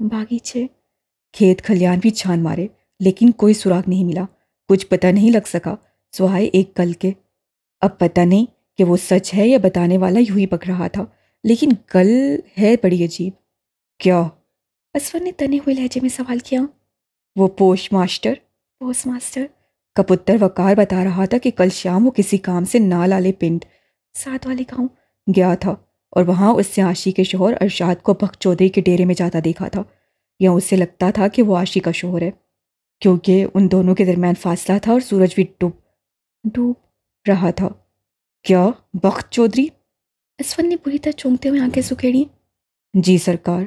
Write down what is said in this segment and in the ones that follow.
باغیچے، کھیت کھلیان بھی چھان مارے لیکن کوئی سراغ نہیں ملا، کچھ پتہ نہیں لگ سکا سوائے ایک کل کے۔ اب پتہ نہیں کہ وہ سچ ہے یا بتانے والا یوں ہی پک رہا تھا، لیکن کل ہے بڑی عجیب۔ کیا؟ اسود نے تنے ہوئے لہجے میں سوال کیا۔ وہ پوسٹ ماسٹر کا پتر وقار بتا رہا تھا کہ کل شام وہ کسی کام سے نال والے پنڈ ساتھ والے گاؤں گیا تھا اور وہاں اس سے عاشی کے شوہر ارشاد کو بخت چودھری کے ڈیرے میں جاتا دیکھا تھا، یا اسے لگتا تھا کہ وہ عاشی کا شوہر ہے، کیونکہ ان دونوں کے درمیان فاصلہ تھا اور سورج بھی ڈوب رہا تھا۔ کیا بخت چودھری؟ اسود نے بری طرح چونکتے ہوئے آنکھیں سکیڑی۔ جی سرکار،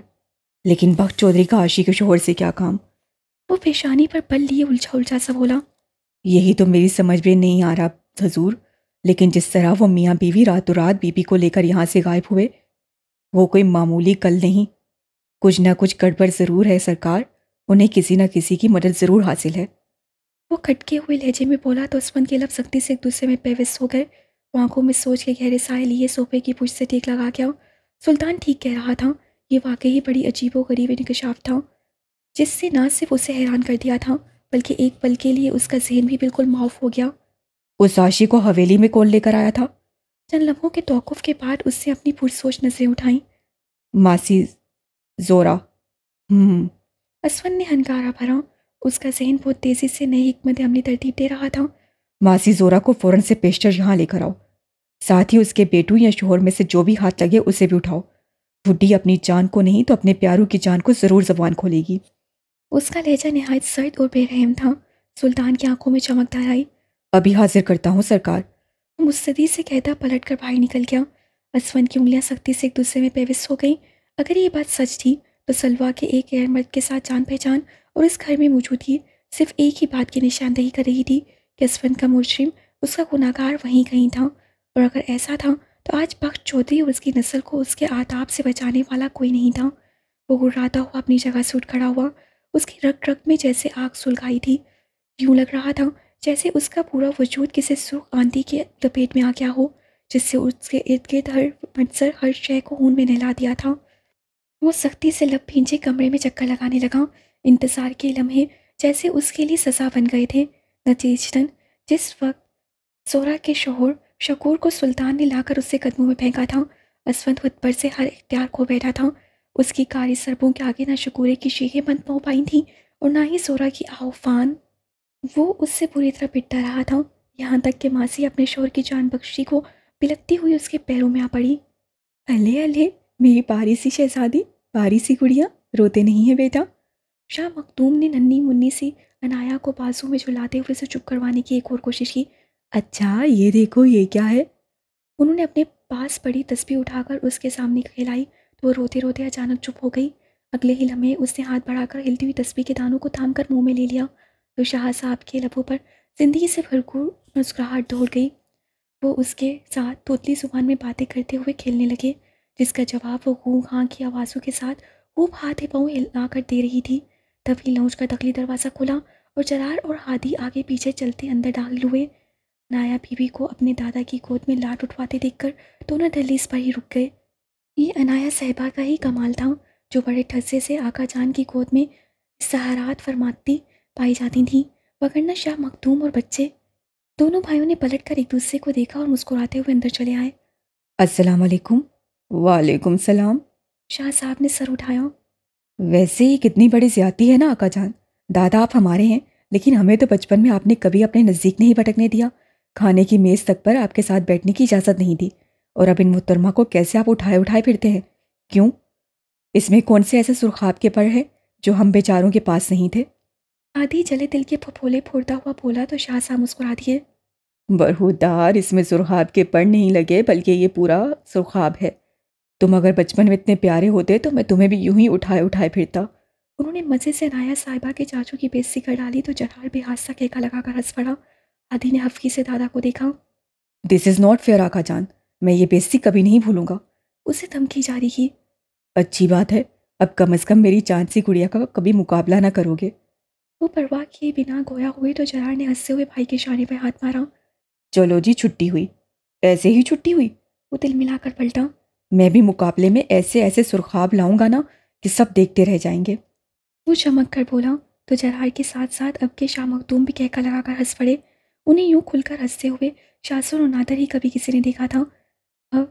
لیکن بخت چودھری کا عاشی کے شوہر سے کیا کام؟ وہ پیشانی پر بل لیے الجھا سا بولا۔ یہی تو میری سمجھ میں نہیں آ رہا حضور، لیکن جس طرح وہ میاں بیوی راتوں رات بی بی کو لے کر یہاں سے غائب ہوئے، وہ کوئی معمولی کل نہیں، کچھ نہ کچھ گڑبڑ ضرور ہے سرکار، انہیں کسی نہ کسی کی مدد ضرور حاصل ہے۔ وہ کھٹکے ہوئے لہجے میں بولا تو اسود کے لب سختی سے ایک دوسرے میں پیوست ہو گئے۔ وہ آنکھوں میں سوچ کے گہرے سائے لیے صوفے کی پشت سے ٹیک لگا گیا۔ سلطان ٹھیک کہہ رہا تھا، یہ واقعی بڑی عجیب و غریب انکشاف تھا، جس سے نہ صرف اسے حیران کر دیا تھا بلکہ ایک پل کے لیے اس کا ذہن بھی بالکل معاف ہو گیا۔ اس عاشی کو حویلی میں کون لے کر آیا تھا؟ چند لمحوں کے توقف کے بعد اس سے اپنی پرسوچ نظریں اٹھائیں۔ ماسی زورا۔ اسود نے ہنکارا بھرا، اس کا ذہن بہت تیزی سے نئی حکمت عملی ترتیب دے رہا تھا۔ ماسی زورا کو فوراً سے پیشتر یہاں لے کر آؤ، ساتھ ہی اس کے بیٹوں یا شوہر میں سے جو بھی ہاتھ لگے اسے بھی اٹھاؤ، بڈھی اپنی جان کو نہیں تو اپنے پیاروں کی جان کو ضرور زبان کھولے گی۔ اس کا لہجہ نہایت سرد اور بے رحم تھا۔ سلطان کی آنکھوں میں چمک دار آئی۔ ابھی حاضر کرتا ہوں سرکار۔ وہ مستعدی سے کہتا پلٹ کر باہر نکل گیا۔ اسود کی انگلیاں سختی سے ایک دوسرے میں پیوست ہو گئیں۔ اگر یہ بات سچ تھی تو سلوا کے ایک غیر مرد کے ساتھ جان پہچان اور اس گھر میں موجودگی صرف ایک ہی بات کی نشاندہی کر رہی تھی کہ اسود کا مجرم، اس کا گناہگار وہیں کہیں تھا، اور اگر ایسا تھا تو آج بخت چودھری اور اس کی نسل کو اس کے آداب سے بچانے والا کوئی نہیں تھا۔ وہ گھراتا ہوا اپنی جگہ سے اٹھ کھڑا ہوا، اس کی رگ رگ میں جیسے آگ سلگائی تھی، یوں لگ رہا تھا جیسے اس کا پورا وجود کسی سرخ آندھی کے لپیٹ میں آ گیا ہو، جس سے اس کے ارد گرد ہر منظر ہر شے کو خون میں نہلا دیا تھا۔ وہ سختی سے لب بھینچے کمرے میں چکر لگانے لگا، انتظار کے لمحے جیسے اس کے لیے سزا بن گئے تھے۔ نتیجتاً جس وقت زورا کے شوہر شکور کو سلطان نے لا کر اس سے قدموں میں پھینکا تھا، اسود خود پر سے ہر اختیار کھو بیٹھا تھا۔ اس کی کاری سربوں کے آگے نہ شکورے کی شیخیں بند ہو پائی تھیں اور نہ ہی زورا کی آہوفان۔ وہ اس سے بری طرح پٹتا رہا تھا، یہاں تک کہ ماسی اپنے شوہر کی جان بخشی کو بلکتی ہوئی اس کے پیروں میں آ پڑی۔ الے الے میری پیاری سی شہزادی، پیاری سی گڑیا، روتے نہیں ہے بیٹا؟ شاہ مخدوم نے ننھی منی سی عنایا کو بازو میں جھلاتے ہوئے اسے چپ کروانے کی ایک اور کوشش کی۔ اچھا یہ دیکھو یہ کیا ہے؟ انہوں نے اپنے پاس پڑی تسبیح اٹھا کر اس کے سامنے کھلائی تو وہ روتے روتے اچانک چپ ہو گئی۔ اگلے ہی لمحے اس نے ہاتھ بڑھا کر ہلتی ہوئی تسبیح کے دانوں کو تھام کر منہ میں لے لیا تو شاہ صاحب کے لبوں پر زندگی سے بھرپور مسکراہٹ دوڑ گئی۔ وہ اس کے ساتھ توتلی زبان میں باتیں کرتے ہوئے کھیلنے لگے، جس کا جواب وہ غوں غاں کی آوازوں کے ساتھ خوب ہاتھ پاؤں ہلا کر دے رہی تھی۔ تبھی لونج کا داخلی دروازہ کھلا اور جرار اور ہادی آگے پیچھے چلتے اندر داخل ہوئے۔ نایا بی بی کو اپنے دادا کی گود میں لاٹ اٹھواتے دیکھ کر دونوں دہلیز پر ہی رک گئے۔ یہ عنایا صاحبہ کا ہی کمال تھا، جو بڑے ٹھسے سے آقا جان کی گود میں استراحت فرماتی پائی جاتی تھیں، وگرنہ شاہ مخدوم اور بچے۔ دونوں بھائیوں نے پلٹ کر ایک دوسرے کو دیکھا اور مسکراتے ہوئے اندر چلے آئے۔ السلام علیکم۔ وعلیکم السلام۔ شاہ صاحب نے سر اٹھایا۔ ویسے ہی کتنی بڑی زیادتی ہے نا آقا جان، دادا آپ ہمارے ہیں لیکن ہمیں تو بچپن میں آپ نے کبھی اپنے نزدیک نہیں بھٹکنے دیا، کھانے کی میز تک پر آپ کے ساتھ بیٹھنے کی اجازت نہیں دی، اور اب ان محترمہ کو کیسے آپ اٹھائے اٹھائے پھرتے ہیں؟ کیوں؟ اس میں کون سے ایسے سرخاب کے پر ہے جو ہم بیچاروں کے پاس نہیں تھے؟ آدھی جلے دل کے پھپھولے پھوڑتا ہوا بولا تو شاہ صاحب مسکرا دیے۔ برہودار، اس میں سرخاب کے پر نہیں لگے بلکہ یہ پورا سرخاب ہے۔ تم اگر بچپن میں اتنے پیارے ہوتے تو میں تمہیں بھی یوں ہی اٹھائے اٹھائے پھرتا۔ انہوں نے مزے سے عنایا صاحبہ کے چاچو کی بےعزتی کر ڈالی تو جرار بے حادثہ کہکا لگا کر ہنس پڑا۔ آدھی نے حفقی سے دادا کو دیکھا۔ دس از ناٹ فیئر آقا جان، میں یہ بےعزتی کبھی نہیں بھولوں گا۔ اسے دھمکی جاری کی۔ اچھی بات ہے، اب کم از کم میری چاند سی گڑیا کا کبھی مقابلہ نہ کرو گے۔ وہ پرواہ کیے بنا گویا ہوئے تو جرار نے ہنستے ہوئے بھائی کے شانے پہ ہاتھ مارا۔ چلو جی چھٹی ہوئی، ایسے ہی چھٹی ہوئی۔ وہ دل ملا کر پلٹا۔ میں بھی مقابلے میں ایسے ایسے سرخاب لاؤں گا نا کہ سب دیکھتے رہ جائیں گے۔ وہ چمک کر بولا تو جرار کے ساتھ ساتھ اب کے شاہ مخدوم بھی کہکا لگا کر ہنس پڑے۔ انہیں یوں کھل کر ہنستے ہوئے شاسر اور نادر ہی کبھی کسی نے دیکھا تھا۔ اب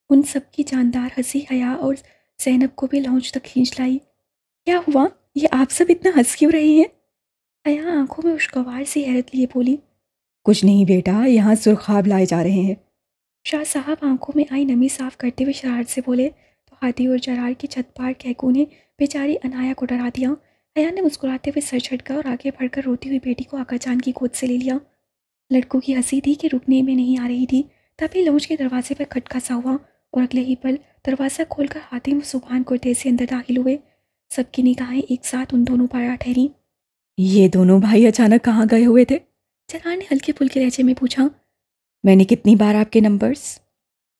ان سب کی جاندار ہنسی حیا اور زینب کو بھی لونج تک کھینچ لائی۔ کیا ہوا؟ یہ آپ سب اتنا ہنس کیوں رہے ہیں؟ حیا آنکھوں میں خوشگوار سی حیرت لیے بولی۔ کچھ نہیں بیٹا، یہاں سرخاب لائے جا رہے ہیں۔ شاہ صاحب آنکھوں میں آئی نمی صاف کرتے ہوئے شرارت سے بولے تو ہادی اور جرار کی چھت پار کہکو نے بیچاری انایا کو ڈرا دیا۔ حیا نے مسکراتے ہوئے سر جھٹکا اور آگے بڑھ کر روتی ہوئی بیٹی کو آقا جان کی گود سے لے لیا۔ لڑکوں کی ہنسی تھی کہ رکنے میں نہیں آ رہی تھی، تبھی لونج کے دروازے پر کھٹکا سا ہوا اور اگلے ہی پل دروازہ کھول کر حاتم سبحان کرتے سے اندر داخل ہوئے۔ سب کی نگاہیں ایک ساتھ ان دونوں پر آ ٹھہری۔ یہ دونوں بھائی اچانک کہاں گئے ہوئے تھے؟ جرار نے ہلکے پھلکے لہجے میں پوچھا۔ میں نے کتنی بار آپ کے نمبرز؟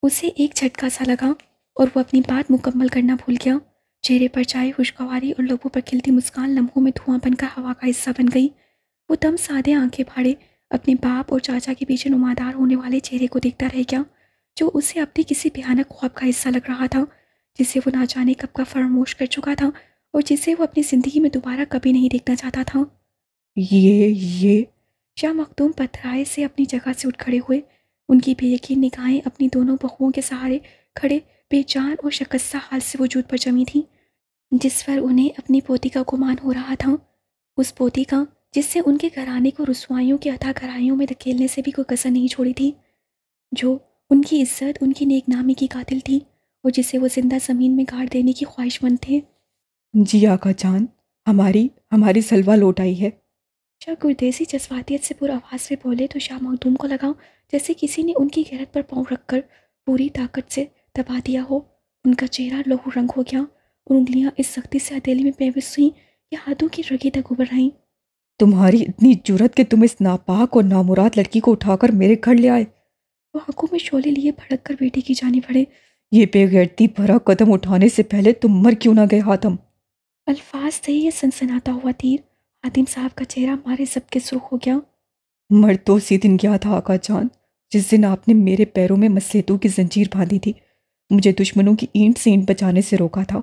اسے ایک جھٹکا سا لگا اور وہ اپنی بات مکمل کرنا بھول گیا۔ چہرے پر چھائی خوشگواری اور لبوں پر کھلتی مسکان لمحوں میں دھواں بن کر ہوا کا حصہ بن گئی۔ وہ دم سادے آنکھیں پھاڑے اپنے باپ اور چاچا کے پیچھے نمادار ہونے والے چہرے کو دیکھتا رہ گیا، جو اسے اپنے کسی بھیانک خواب کا حصہ لگ رہا تھا، جسے وہ نہ جانے کب کا فراموش کر چکا تھا اور جسے وہ اپنی زندگی میں دوبارہ کبھی نہیں دیکھنا چاہتا تھا۔ یہ شاہ مخدوم پتھرائے سے اپنی جگہ سے اٹھ کھڑے ہوئے، ان کی بے یقین نگاہیں اپنی دونوں بہوؤں کے سہارے کھڑے بے جان اور شکستہ حال سے وجود پر جمی تھیں، جس پر انہیں اپنی پوتی کا گمان ہو رہا تھا، اس پوتی کا جس سے ان کے گھرانے کو رسوائیوں کی عطا گھرائیوں میں دھکیلنے سے بھی کوئی کسر نہیں چھوڑی تھی، جو ان کی عزت، ان کی نیک نامی کی قاتل تھی اور جسے وہ زندہ زمین میں گاڑ دینے کی خواہش مند تھے۔ جی آقا جان، ہماری سلوہ لوٹ آئی ہے۔ شاہ گردیسی جذباتیت سے پر آواز میں بولے تو شاہ مخدوم کو لگا جیسے کسی نے ان کی غیرت پر پاؤں رکھ کر پوری طاقت سے دبا دیا ہو۔ ان کا چہرہ لہو رنگ ہو گیا اور انگلیاں اس سختی سے ہتھیلی میں پیوست ہوئیں کہ ہاتھوں کی رگیں تک ابھر آئیں۔ تمہاری اتنی جرت کہ تم اس ناپاک اور نامراد لڑکی کو اٹھا کر میرے گھر لے آئے۔ وہ آنکھوں میں شعلے لیے بھڑک کر بیٹی کی جانب بڑھے۔ یہ بے غیرتی بھرا قدم اٹھانے سے پہلے تم مر کیوں نہ گئے حاتم؟ الفاظ تھے یہ سنسناتا ہوا تیر۔ حاتم صاحب کا چہرہ مارے سب کے سرخ ہو گیا۔ مر تو اسی دن گیا تھا آقا جان، جس دن آپ نے میرے پیروں میں مسیتوں کی زنجیر باندھی تھی، مجھے دشمنوں کی اینٹ سے اینٹ بچانے سے روکا تھا۔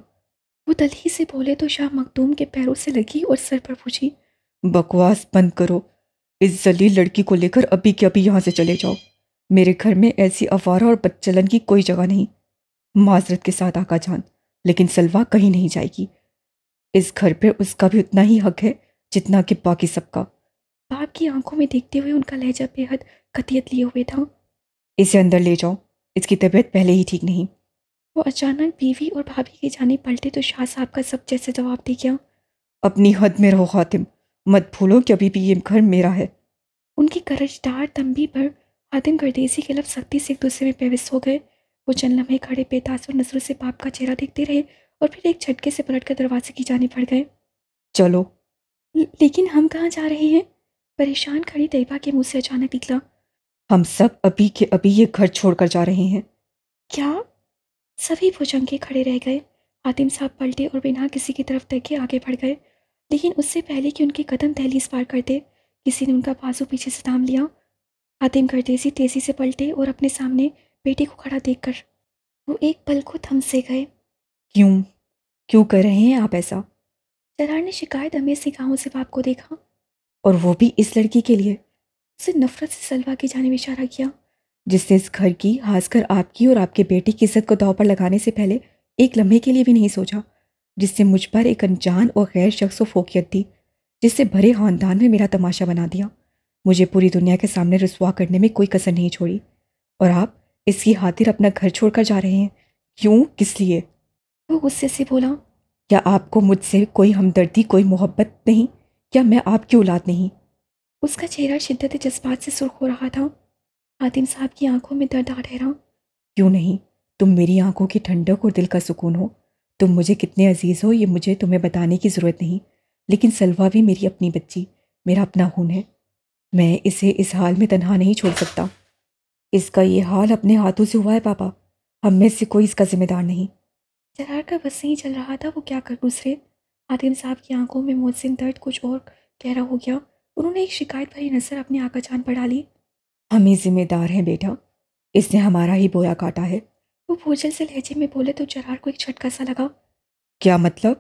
وہ دلہی سے بولے تو شاہ مخدوم کے پیروں سے لگی اور سر پر پوچھی۔ بکواس بند کرو، اس ذلیل لڑکی کو لے کر ابھی کے ابھی یہاں سے چلے جاؤ۔ میرے گھر میں ایسی آوارہ اور بدچلن کی کوئی جگہ نہیں۔ معذرت کے ساتھ آقا جان، لیکن سلوہ کہیں نہیں جائے گی۔ اس گھر پہ اس کا بھی اتنا ہی حق ہے جتنا کہ باقی سب کا۔ باپ کی آنکھوں میں دیکھتے ہوئے ان کا لہجہ بے حد قطعیت لیے ہوئے تھا۔ اسے اندر لے جاؤ، اس کی طبیعت پہلے ہی ٹھیک نہیں۔ وہ اچانک بیوی اور بھابھی کی جانب پلٹے تو شاہ صاحب کا سب جیسے جواب دے گیا۔ اپنی حد میں رہو خاتم، مت بھولو کہ ابھی بھی یہ گھر میرا ہے۔ ان کی کرجدار تنبیہ پر حاتم گردیسی کے لفظ سختی سے ایک دوسرے میں پیوست ہو گئے۔ وہ چند لمحے کھڑے بے تاثر نظروں سے باپ کا چہرہ دیکھتے رہے اور پھر ایک جھٹکے سے پلٹ کر دروازے کی جانب بڑھ گئے۔ چلو۔ لیکن ہم کہاں جا رہے ہیں؟ پریشان کھڑی طیبہ کے منہ سے اچانک نکلا۔ ہم سب ابھی کے ابھی یہ گھر چھوڑ کر جا رہے ہیں۔ کیا؟ سبھی بھجنگے کھڑے رہ گئے۔ حاتم صاحب پلٹے اور بنا کسی کی طرف دیکھے آگے بڑھ گئے، لیکن اس سے پہلے کہ ان کے قدم دہلیز پار کرتے کسی نے ان کا بازو پیچھے سے تھام لیا۔ حاتم گردیسی تیزی سے پلٹے اور اپنے سامنے بیٹے کو کھڑا دیکھ کر وہ ایک پل کو تھم سے گئے۔ کیوں کر رہے ہیں آپ ایسا؟ جرار نے شکایت امیز نگاہوں سے باپ کو دیکھا۔ اور وہ بھی اس لڑکی کے لیے؟ اسے نفرت سے سلوہ کی جانب اشارہ کیا، جس نے اس گھر کی، خاص کر آپ کی اور آپ کے بیٹے کی عزت کو داؤ پر لگانے سے پہلے ایک لمحے کے لیے بھی نہیں سوچا، جس نے مجھ پر ایک انجان اور غیر شخص و فوقیت دی، جس سے بھرے خاندان میں میرا تماشا بنا دیا، مجھے پوری دنیا کے سامنے رسوا کرنے میں کوئی کسر نہیں چھوڑی، اور آپ اس کی خاطر اپنا گھر چھوڑ کر جا رہے ہیں؟ کیوں؟ کس لیے؟ وہ غصے سے بولا۔ کیا آپ کو مجھ سے کوئی ہمدردی، کوئی محبت نہیں؟ کیا میں آپ کی اولاد نہیں؟ اس کا چہرہ شدت جذبات سے سرخ ہو رہا تھا۔ حاتم صاحب کی آنکھوں میں درد آ ٹھہرا۔ کیوں نہیں؟ تم میری آنکھوں کی ٹھنڈک اور دل کا سکون ہو، تم مجھے کتنے عزیز ہو یہ مجھے تمہیں بتانے کی ضرورت نہیں، لیکن سلوہ بھی میری اپنی بچی، میرا اپنا خون ہے، میں اسے اس حال میں تنہا نہیں چھوڑ سکتا۔ اس کا یہ حال اپنے ہاتھوں سے ہوا ہے پاپا، ہم میں سے کوئی اس کا ذمہ دار نہیں۔ جرار کا بس نہیں چل رہا تھا وہ کیا کر گزرے۔ حاتم صاحب کی آنکھوں میں موزن درد کچھ اور گہرا ہو گیا۔ انہوں نے ایک شکایت بھری نظر اپنے آقا جان پر ڈالی۔ ہم ہی ذمہ دار ہیں بیٹا، اس نے ہمارا ہی بویا کاٹا ہے۔ وہ بوجھل سے لہجے میں بولے تو جرار کو ایک جھٹکا سا لگا۔ کیا مطلب؟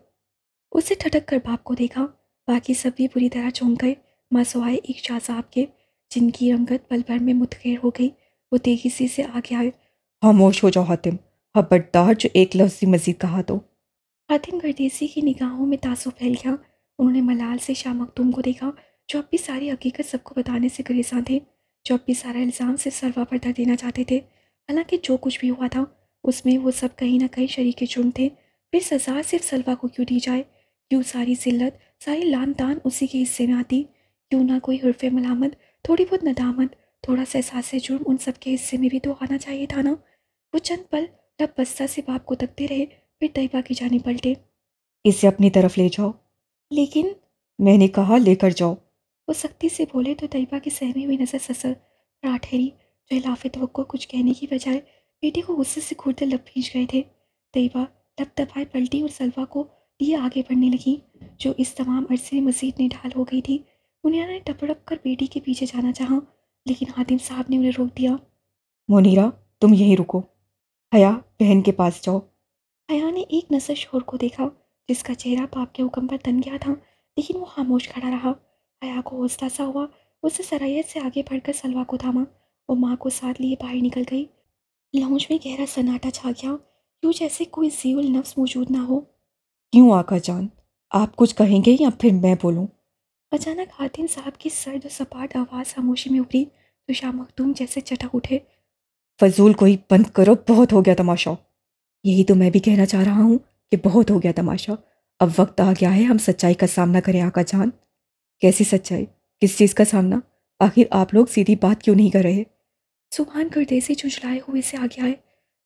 اسے ٹھٹک کر باپ کو دیکھا۔ باقی سب بھی بری طرح چونک گئے، مسوائے ایک شاہ صاحب کے، جن کی رنگت پل بھر میں متغیر ہو گئی۔ وہ تیزی سے آگے آئے۔ خاموش ہو جاؤ حاتم، خبردار جو ایک لفظ بھی مزید کہا تو۔ حاتم گردیسی کی نگاہوں میں تعصب پھیل گیا۔ انہوں نے ملال سے شاہ مخدوم کو دیکھا، جو اب بھی ساری حقیقت سب کو بتانے سے گریزاں تھے، جو اب بھی سارا الزام صرف سلویٰ پر دھر دینا چاہتے تھے۔ حالانکہ جو کچھ بھی ہوا تھا اس میں وہ سب کہیں نہ کہیں شریک جرم تھے۔ پھر سزا صرف سلویٰ کو کیوں دی جائے؟ کیوں ساری ذلت، ساری لعن طعن اسی کے حصے میں آتی؟ کیوں نہ کوئی حرف ملامت، تھوڑی بہت ندامت، تھوڑا سا احساس جرم ان سب کے حصے میں بھی تو آنا چاہیے تھا نا؟ وہ چند پل لب بستہ سے باپ کو تکتے رہے، پھر طیبہ کی جانب پلٹے۔ اسے اپنی طرف لے جاؤ۔ لیکن میں نے کہا لے کر جاؤ۔ وہ سختی سے بولے تو طیبہ کی سہمی ہوئی نظر سسر پر ٹھہری، جو خلاف توقع کچھ کہنے کی بجائے بیٹی کو غصے سے گھورتے لب بھیج گئے تھے۔ طیبہ لب دبائے پلٹی اور سلویٰ کو لیے آگے بڑھنے لگی، جو اس تمام عرصے میں مزید نڈھال ہو گئی تھی۔ منیرا نے ٹپڑپ کر بیٹی کے پیچھے جانا چاہا، لیکن حاتم صاحب نے انہیں روک دیا۔ منیرا تم یہیں رکو، حیا بہن کے پاس جاؤ۔ حیا نے ایک نظر شور کو دیکھا، جس کا چہرہ باپ کے حکم پر تن گیا تھا، لیکن وہ خاموش کھڑا رہا۔ حیا کو حوصلہ سا ہوا، اسے سرایت سے آگے بڑھ کر سلویٰ کو تھاما اور ماں کو ساتھ لیے باہر نکل گئی۔ لاؤنج میں گہرا سناٹا چھا گیا، یوں جیسے کوئی ذی النفس موجود نہ ہو۔ کیوں آقا جان، آپ کچھ کہیں گے یا پھر میں بولوں؟ اچانک حاتم صاحب کی سرد و سپاٹ آواز خاموشی میں ابھری تو شاہ مخدوم جیسے چٹک اٹھے۔ فضول کوئی بند کرو، بہت ہو گیا تماشا۔ یہی تو میں بھی کہنا چاہ رہا ہوں کہ بہت ہو گیا تماشا۔ اب وقت آ گیا ہے ہم سچائی کا سامنا کریں آقا جان۔ کیسی سچائی؟ کس چیز کا سامنا؟ آخر آپ لوگ سیدھی بات کیوں نہیں کر رہے؟ سبحان گردیسی چنچلائے ہوئے سے آگے آئے۔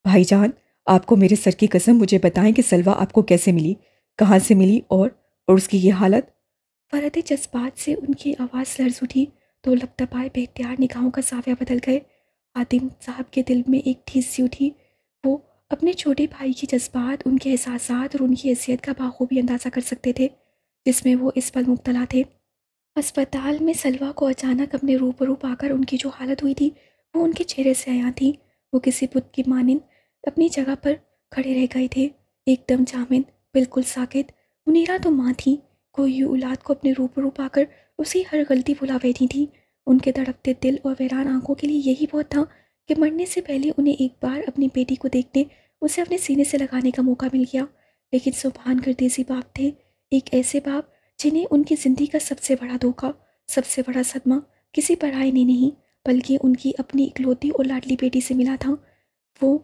بھائی جان، آپ کو میرے سر کی قسم مجھے بتائیں کہ سلویٰ آپ کو کیسے ملی، کہاں سے ملی، اور اس کی یہ حالت؟ فرد جذبات سے ان کی آواز لرز اٹھی تو لب دبائے بے اختیار نگاہوں کا زاویہ بدل گئے۔ حاتم صاحب کے دل میں ایک ٹھیس سی اٹھی۔ وہ اپنے چھوٹے بھائی کے جذبات، ان کے احساسات اور ان کی حیثیت کا بخوبی اندازہ کر سکتے تھے، جس میں وہ اس پل مبتلا تھے۔ ہسپتال میں سلویٰ کو اچانک اپنے روبرو پا کر ان کی جو حالت ہوئی تھی وہ ان کے چہرے سے عیاں تھی۔ وہ کسی بت کی مانند اپنی جگہ پر کھڑے رہ گئے تھے، ایک دم جامد، بالکل ساکت۔ منیرا تو ماں تھی، کوئی اولاد کو اپنے روبرو پا کر اسی ہر غلطی بھلا بیٹھی تھی۔ ان کے تڑپتے دل اور ویران آنکھوں کے لیے یہی بہت تھا کہ مرنے سے پہلے انہیں ایک بار اپنی بیٹی کو دیکھنے، اسے اپنے سینے سے لگانے کا موقع مل گیا۔ لیکن سبحان گردیسی باپ تھے، ایک ایسے باپ جنہیں ان کی زندگی کا سب سے بڑا دھوکہ، سب سے بڑا صدمہ کسی پرائے نے نہیں بلکہ ان کی اپنی اکلوتی اور لاڈلی بیٹی سے ملا تھا۔ وہ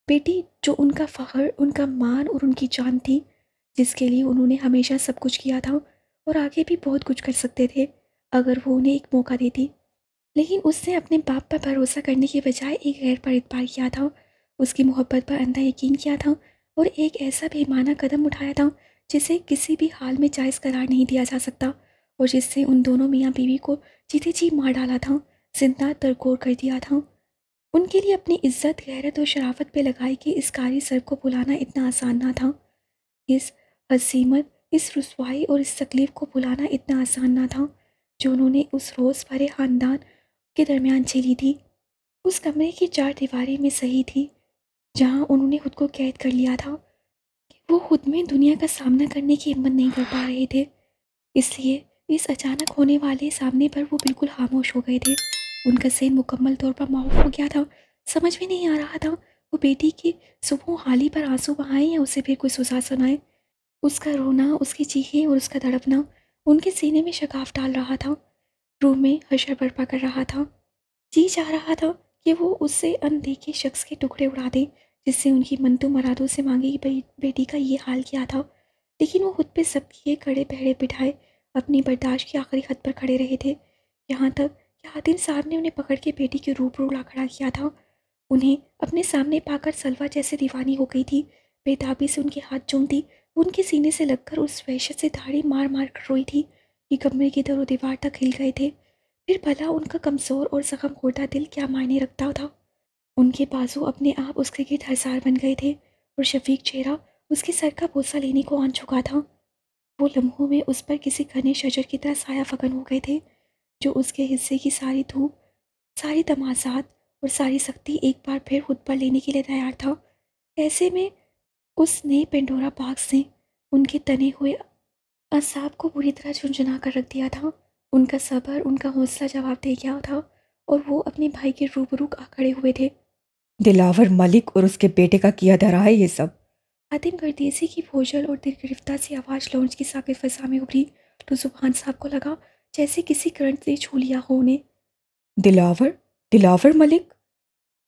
بیٹی جو ان کا فخر، ان کا مان اور ان کی جان تھی، جس کے لیے انہوں نے ہمیشہ سب کچھ کیا تھا اور آگے بھی بہت کچھ کر سکتے تھے اگر وہ انہیں ایک موقع دیتی۔ لیکن اس نے اپنے باپ پر بھروسہ کرنے کے بجائے ایک غیر پر اعتبار کیا تھا، اس کی محبت پر اندھا یقین کیا تھا اور ایک ایسا بے معنی قدم اٹھایا تھا جسے کسی بھی حال میں جائز قرار نہیں دیا جا سکتا، اور جس سے ان دونوں میاں بیوی کو جیتے جی مار ڈالا تھا، زندہ ترکور کر دیا تھا۔ ان کے لیے اپنی عزت، غیرت اور شرافت پہ لگائی کہ اس کاری سر کو بھلانا اتنا آسان نہ تھا، اس ہزیمت، اس رسوائی اور اس تکلیف کو بھلانا اتنا آسان نہ تھا جو انہوں نے اس روز بھرے خاندان کے درمیان جھیلی تھی۔ اس کمرے کی چار دیواری میں صحیح تھی جہاں انہوں نے خود کو قید کر لیا تھا کہ وہ خود میں دنیا کا سامنا کرنے کی ہمت نہیں کر پا رہے تھے، اس لیے اس اچانک ہونے والے سامنے پر وہ بالکل خاموش ہو گئے تھے۔ ان کا ذہن مکمل طور پر معاف ہو گیا تھا، سمجھ میں نہیں آ رہا تھا وہ بیٹی کی صبح حالی پر آنسو بہائیں یا اسے پھر کوئی سزا سنائے۔ اس کا رونا، اس کی چیخیں اور اس کا تڑپنا ان کے سینے میں شگاف ڈال رہا تھا، روح میں حشر برپا کر رہا تھا۔ جی چاہ رہا تھا کہ وہ اس سے اندیکھے شخص کے ٹکڑے اڑا دے جس سے ان کی منتو مرادوں سے مانگی بیٹی کا یہ حال کیا تھا، لیکن وہ خود پہ سب کیے کڑے پہرے بٹھائے اپنی برداشت کی آخری حد پر کھڑے رہے تھے، یہاں تک کہ حاتم صاحب نے انہیں پکڑ کے بیٹی کے روبرو لا کھڑا کیا تھا۔ انہیں اپنے سامنے پا کر سلویٰ جیسے دیوانی ہو گئی تھی، بے تابی سے ان کے ہاتھ چومتی، وہ ان کے سینے سے لگ کر اس وحشت سے دھاڑی مار مار کر روئی تھی کہ کمرے کی در و دیوار تک ہل گئے تھے۔ پھر بھلا ان کا کمزور اور زخم خوردہ دل کیا معنی رکھتا تھا؟ ان کے بازو اپنے آپ اس کے گرد حصار بن گئے تھے اور شفیق چہرہ اس کے سر کا بوسہ لینے کو آن چکا تھا۔ وہ لمحوں میں اس پر کسی گھنے شجر کی طرح سایہ فکن ہو گئے تھے جو اس کے حصے کی ساری دھوپ، ساری تمازات اور ساری سختی ایک بار پھر خود پر لینے کے لیے تیار تھا۔ ایسے میں اس نئے پینڈورا باکس نے ان کے تنے ہوئے اعصاب کو بری طرح جھنجھنا کر رکھ دیا تھا۔ ان کا صبر، ان کا حوصلہ جواب دے گیا تھا اور وہ اپنے بھائی کے روبرو آ کھڑے ہوئے تھے۔ دلاور ملک اور اس کے بیٹے کا کیا دھرا ہے یہ سب؟ حاتم گردیسی کی بھوجل اور دل گرفتہ سی آواز لانچ کی ساکت فضا میں ابھری تو سبحان صاحب کو لگا جیسے کسی کرنٹ سے چھو لیا ہو انہیں۔ دلاور؟ دلاور ملک؟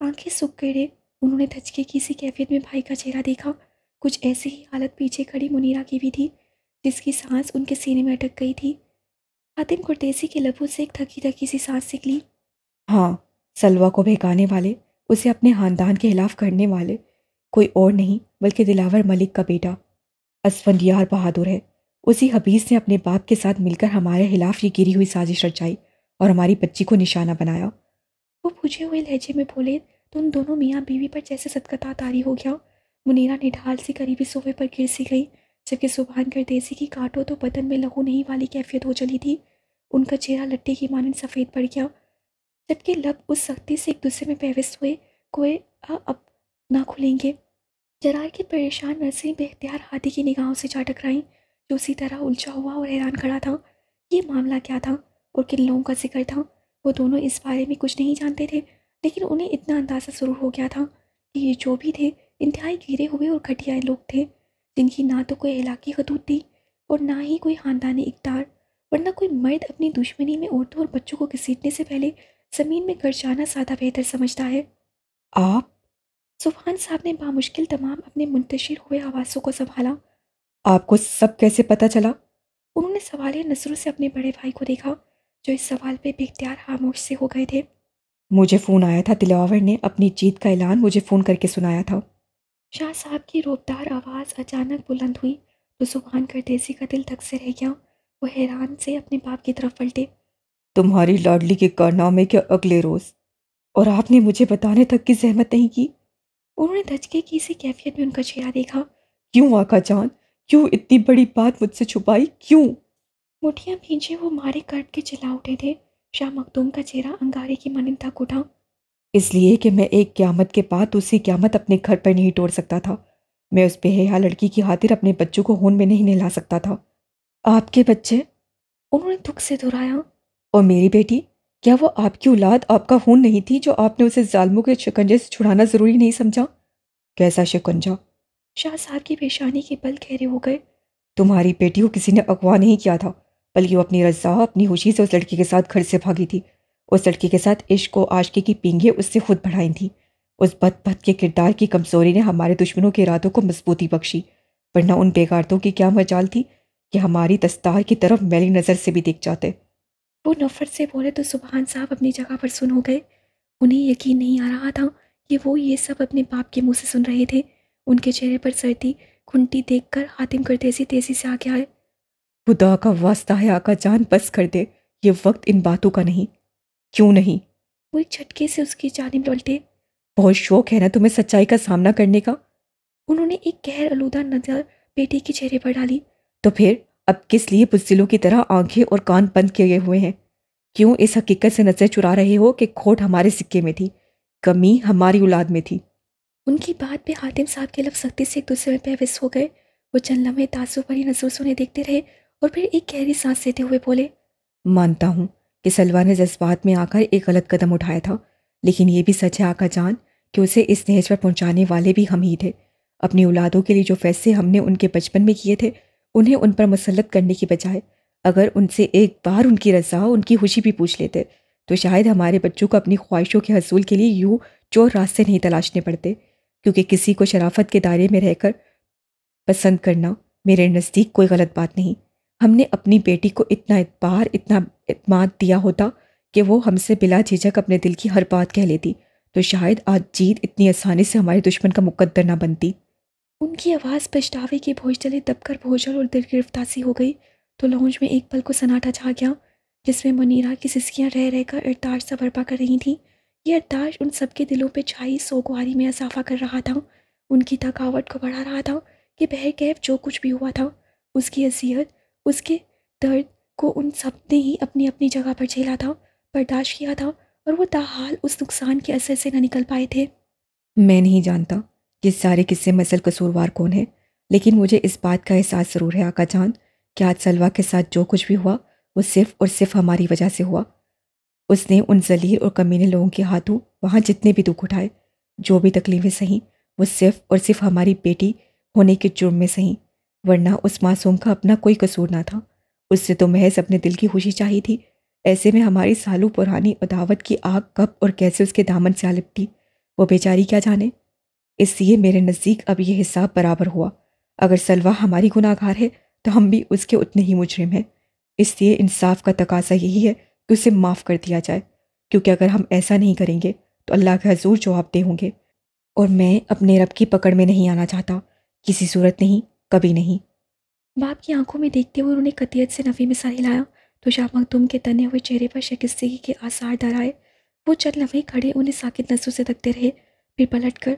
آنکھیں سکھ گئے، انہوں نے دھچکے کی سی کیفیت میں بھائی کا چہرہ دیکھا۔ کچھ ایسی ہی حالت پیچھے کھڑی منیرا کی بھی تھی، جس کی سانس ان کے سینے میں اٹک گئی تھی۔ حاتم گردیسی کے لبوں سے ایک تھکی تھکی سی سانس نکلی۔ ہاں، سلوہ کو بہکانے والے، اسے اپنے خاندان کے خلاف کرنے والے کوئی اور نہیں بلکہ دلاور ملک کا بیٹا اسفندیار بہادر ہے۔ اسی حبیز نے اپنے باپ کے ساتھ مل کر ہمارے خلاف یہ گری ہوئی سازش رچائی اور ہماری بچی کو نشانہ بنایا۔ وہ پوچھے ہوئے لہجے میں بولے تو ان دونوں میاں بیوی پر جیسے صدقہ طاری ہو گیا۔ منیرا نے ڈھال سی قریبی صوفے پر گر سی گئی، جبکہ سبحان گردیسی کی کانٹوں تو بدن میں لہو نہیں والی کیفیت ہو چلی تھی۔ ان کا چہرہ لٹے کی مانند سفید پڑ گیا، جبکہ لب اس سختی سے ایک دوسرے میں پیوست ہوئے کوئے اب نہ کھلیں گے۔ جرار کی پریشان نظریں بے اختیار ہاتھی کی نگاہوں سے جا ٹکرائیں، جو اسی طرح الجھا ہوا اور حیران کھڑا تھا۔ یہ معاملہ کیا تھا اور کن لوگوں کا ذکر تھا؟ وہ دونوں اس بارے میں کچھ نہیں جانتے تھے، لیکن انہیں اتنا اندازہ ضرور ہو گیا تھا کہ یہ جو بھی تھے انتہائی گرے ہوئے اور گھٹیا لوگ تھے، جن کی نہ تو کوئی اخلاقی حدود تھی اور نہ ہی کوئی خاندانی اقدار، ورنہ کوئی مرد اپنی دشمنی میں عورتوں اور بچوں کو گھسیٹنے سے پہلے زمین میں گر جانا زیادہ بہتر سمجھتا ہے۔ آپ؟ سبحان صاحب نے بامشکل تمام اپنے منتشر ہوئے حواسوں کو سنبھالا۔ آپ کو سب کیسے پتہ چلا؟ انہوں نے سوالیہ نظروں سے اپنے بڑے بھائی کو دیکھا، جو اس سوال پہ بے اختیار خاموش سے ہو گئے تھے۔ مجھے فون آیا تھا، دلاور نے اپنی جیت کا اعلان مجھے فون کر کے سنایا تھا۔ شاہ صاحب کی روبدار آواز اچانک بلند ہوئی تو سبحان گردیسی کا دل دھک سے رہ گیا۔ وہ حیران سے اپنے باپ کی طرف پلٹے۔ تمہاری لاڈلی کے کارنامے کے اگلے روز، اور آپ نے مجھے بتانے تک کی زحمت نہیں کی؟ انہوں نے دھچکے کی سی کیفیت میں ان کا چہرہ دیکھا۔ کیوں آقا جان؟ کیوں اتنی بڑی بات مجھ سے چھپائی؟ کیوں؟ مٹھیاں بھیجے وہ مارے کرٹ کے چلا اٹھے تھے۔ شاہ مخدوم کا چہرہ انگارے کی مانند تھک اٹھا۔ اس لیے کہ میں ایک قیامت کے بعد دوسری قیامت اپنے گھر پر نہیں توڑ سکتا تھا۔ میں اس بے حیا لڑکی کی خاطر اپنے بچوں کو خون میں نہیں نہلا سکتا تھا۔ آپ کے بچے؟ انہوں نے دکھ سے دہرایا۔ اور میری بیٹی، کیا وہ آپ کی اولاد آپ کا خون نہیں تھی جو آپ نے اسے ظالموں کے شکنجے سے چھڑانا ضروری نہیں سمجھا؟ کیسا شکنجا؟ شاہ صاحب کی پیشانی کے بل گہرے ہو گئے۔ تمہاری بیٹی کو کسی نے اغوا نہیں کیا تھا، بلکہ وہ اپنی رضا اپنی خوشی سے اس لڑکی کے ساتھ گھر سے بھاگی تھی۔ اس لڑکی کے ساتھ عشق و عاشقی کی پینگیں اس سے خود بڑھائی تھیں۔ اس بدبخت کے کردار کی کمزوری نے ہمارے دشمنوں کے ارادوں کو مضبوطی بخشی، ورنہ ان بیگارتوں کی کیا مجال تھی کہ ہماری دستار کی طرف میلی نظر سے بھی دیکھ جاتے۔ وہ نفرت سے بولے تو سبحان صاحب اپنی جگہ پر سن ہو گئے۔ انہیں یقین نہیں آ رہا تھا کہ وہ یہ سب اپنے باپ کے منہ سے سن رہے تھے۔ ان کے چہرے پر سردی کھنٹی دیکھ کر حاتم گردیسی تیزی سے آگے آئے۔ خدا کا واسطہ ہے آقا جان، بس کر دے، یہ وقت ان باتوں کا نہیں۔ کیوں نہیں؟ وہ ایک جھٹکے سے اس کی جانب لپٹے۔ بہت شوق ہے نا تمہیں سچائی کا سامنا کرنے کا؟ انہوں نے ایک گہر آلودہ نظر بیٹے کے چہرے پر ڈالی۔ تو پھر اب کس لیے بزدلوں کی طرح آنکھیں اور کان بند کیے ہوئے ہیں؟ کیوں اس حقیقت سے نظر چرا رہے ہو کہ کھوٹ ہمارے سکے میں تھی، کمی ہماری اولاد میں تھی؟ ان کی بات پہ حاتم صاحب کے لفظ سختی سے ایک دوسرے میں پیوست ہو گئے۔ وہ چند لمحے تعصب بھری نظروں سے انہیں دیکھتے رہے اور پھر ایک گہری سانس لیتے ہوئے بولے، مانتا ہوں کہ سلوا نے جذبات میں آ کر ایک غلط قدم اٹھایا تھا، لیکن یہ بھی سچ ہے آقا جان کہ اسے اس نہج پر پہنچانے والے بھی ہم ہی تھے۔ اپنی اولادوں کے لیے جو فیصلے ہم نے ان کے بچپن میں کیے تھے، انہیں ان پر مسلط کرنے کی بجائے اگر ان سے ایک بار ان کی رضا، ان کی خوشی بھی پوچھ لیتے تو شاید ہمارے بچوں کو اپنی خواہشوں کے حصول کے لیے یوں چور راستے نہیں تلاشنے پڑتے، کیونکہ کسی کو شرافت کے دائرے میں رہ کر پسند کرنا میرے نزدیک کوئی غلط بات نہیں۔ ہم نے اپنی بیٹی کو اتنا اعتبار، اتنا اعتماد دیا ہوتا کہ وہ ہم سے بلا جھجک اپنے دل کی ہر بات کہہ لیتی، تو شاید آج جیت اتنی آسانی سے ہمارے دشمن کا مقدر نہ بنتی۔ ان کی آواز پچھتاوے کی بھوج تلے دب کر بھوجل اور دل گرفتہ سی ہو گئی تو لونج میں ایک پل کو سناٹا چھا گیا، جس میں منیرا کی سسکیاں رہ رہ کر ارتاش سا برپا کر رہی تھیں۔ یہ ارتاش ان سب کے دلوں پہ چھائی سوگواری میں اضافہ کر رہا تھا، ان کی تھکاوٹ کو بڑھا رہا تھا کہ بہرکیف جو کچھ بھی ہوا تھا، اس کی اذیت، اس کے درد کو ان سب نے ہی اپنی اپنی جگہ پر جھیلا تھا، برداشت کیا تھا، اور وہ تاحال اس نقصان کے اثر سے نہ نکل پائے تھے۔ میں نہیں جانتا کہ سارے قصے میں اصل قصوروار کون ہے، لیکن مجھے اس بات کا احساس ضرور ہے آقا جان کہ آج سلویٰ کے ساتھ جو کچھ بھی ہوا وہ صرف اور صرف ہماری وجہ سے ہوا۔ اس نے ان ذلیل اور کمینے لوگوں کے ہاتھوں وہاں جتنے بھی دکھ اٹھائے، جو بھی تکلیفیں سہیں، وہ صرف اور صرف ہماری بیٹی ہونے کے جرم میں سہیں، ورنہ اس معصوم کا اپنا کوئی قصور نہ تھا۔ اس سے تو محض اپنے دل کی خوشی چاہی تھی۔ ایسے میں ہماری سالوں پرانی عداوت کی آگ کب اور کیسے اس کے دامن سے آ لپٹی، وہ بیچاری کیا جانے۔ اس لیے میرے نزدیک اب یہ حساب برابر ہوا۔ اگر سلویٰ ہماری گناہ گار ہے تو ہم بھی اس کے اتنے ہی مجرم ہیں۔ اس لیے انصاف کا تقاضا یہی ہے کہ اسے معاف کر دیا جائے، کیونکہ اگر ہم ایسا نہیں کریں گے تو اللہ کے حضور جواب دہ ہوں گے، اور میں اپنے رب کی پکڑ میں نہیں آنا چاہتا، کسی صورت نہیں، کبھی نہیں۔ باپ کی آنکھوں میں دیکھتے ہوئے انہوں نے قطعیت سے نفی میں سر ہلایا تو شاہ مخدوم کے تنے ہوئے چہرے پر شکستگی کے آثار در آئے۔ وہ چند لمحے کھڑے انہیں ساکت نظروں سے تکتے رہے، پھر پلٹ کر